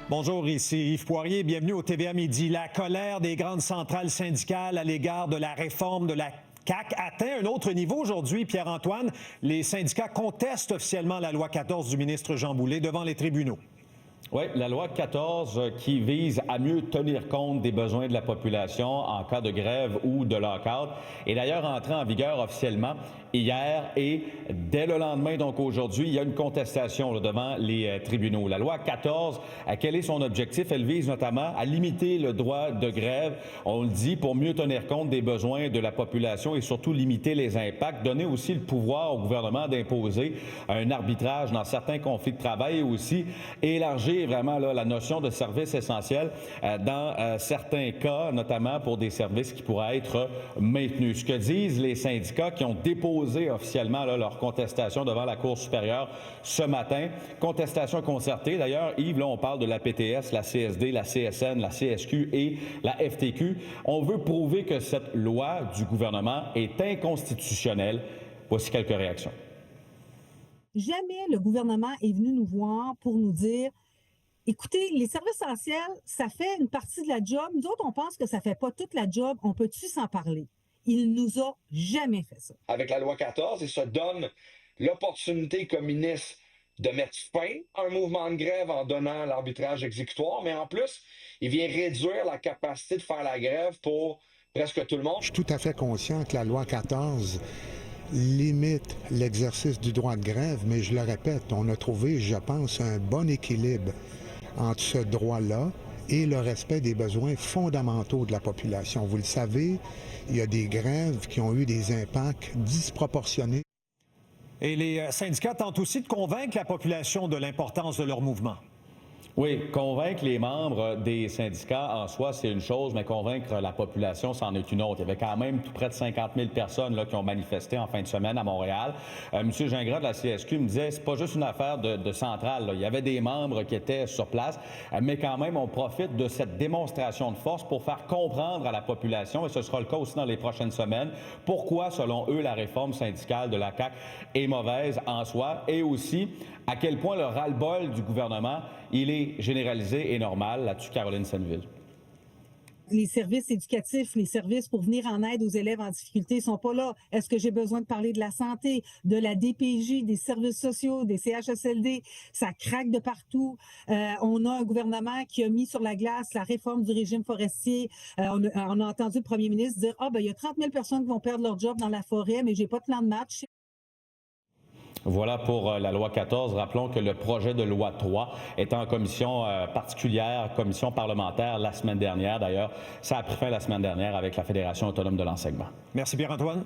Bonjour, ici Yves Poirier. Bienvenue au TVA Midi. La colère des grandes centrales syndicales à l'égard de la réforme de la CAQ atteint un autre niveau aujourd'hui. Pierre-Antoine, les syndicats contestent officiellement la loi 14 du ministre Jean Boulet devant les tribunaux. Oui, la loi 14 qui vise à mieux tenir compte des besoins de la population en cas de grève ou de lockout est d'ailleurs entrée en vigueur officiellement hier et dès le lendemain, donc aujourd'hui, il y a une contestation devant les tribunaux. La loi 14, quel est son objectif? Elle vise notamment à limiter le droit de grève, on le dit, pour mieux tenir compte des besoins de la population et surtout limiter les impacts, donner aussi le pouvoir au gouvernement d'imposer un arbitrage dans certains conflits de travail et aussi élargir vraiment là, la notion de service essentiel dans certains cas, notamment pour des services qui pourraient être maintenus. Ce que disent les syndicats qui ont déposé officiellement là, leur contestation devant la Cour supérieure ce matin. Contestation concertée. D'ailleurs, Yves, là, on parle de la PTS, la CSD, la CSN, la CSQ et la FTQ. On veut prouver que cette loi du gouvernement est inconstitutionnelle. Voici quelques réactions. Jamais le gouvernement est venu nous voir pour nous dire écoutez, les services essentiels, ça fait une partie de la job. Nous autres, on pense que ça fait pas toute la job. On peut-tu s'en parler? Il nous a jamais fait ça. Avec la loi 14, il se donne l'opportunité comme ministre de mettre fin à un mouvement de grève en donnant l'arbitrage exécutoire, mais en plus, il vient réduire la capacité de faire la grève pour presque tout le monde. Je suis tout à fait conscient que la loi 14 limite l'exercice du droit de grève, mais je le répète, on a trouvé, je pense, un bon équilibre entre ce droit-là et le respect des besoins fondamentaux de la population. Vous le savez, il y a des grèves qui ont eu des impacts disproportionnés. Et les syndicats tentent aussi de convaincre la population de l'importance de leur mouvement. Oui, convaincre les membres des syndicats en soi, c'est une chose, mais convaincre la population, c'en est une autre. Il y avait quand même tout près de 50 000 personnes là, qui ont manifesté en fin de semaine à Montréal. M. Gingras de la CSQ me disait, c'est pas juste une affaire de centrale. Là. Il y avait des membres qui étaient sur place, mais quand même, on profite de cette démonstration de force pour faire comprendre à la population, et ce sera le cas aussi dans les prochaines semaines, pourquoi, selon eux, la réforme syndicale de la CAQ est mauvaise en soi, et aussi à quel point le ras-le-bol du gouvernement, il est généralisé et normal. Là-dessus, Caroline Senneville. Les services éducatifs, les services pour venir en aide aux élèves en difficulté ne sont pas là. Est-ce que j'ai besoin de parler de la santé, de la DPJ, des services sociaux, des CHSLD? Ça craque de partout. On a un gouvernement qui a mis sur la glace la réforme du régime forestier. On a entendu le premier ministre dire « Ah, ben il y a 30 000 personnes qui vont perdre leur job dans la forêt, mais j'ai pas de plan de match. » Voilà pour la loi 14. Rappelons que le projet de loi 3 est en commission particulière, commission parlementaire la semaine dernière. D'ailleurs, ça a pris fin la semaine dernière avec la Fédération autonome de l'enseignement. Merci Pierre-Antoine.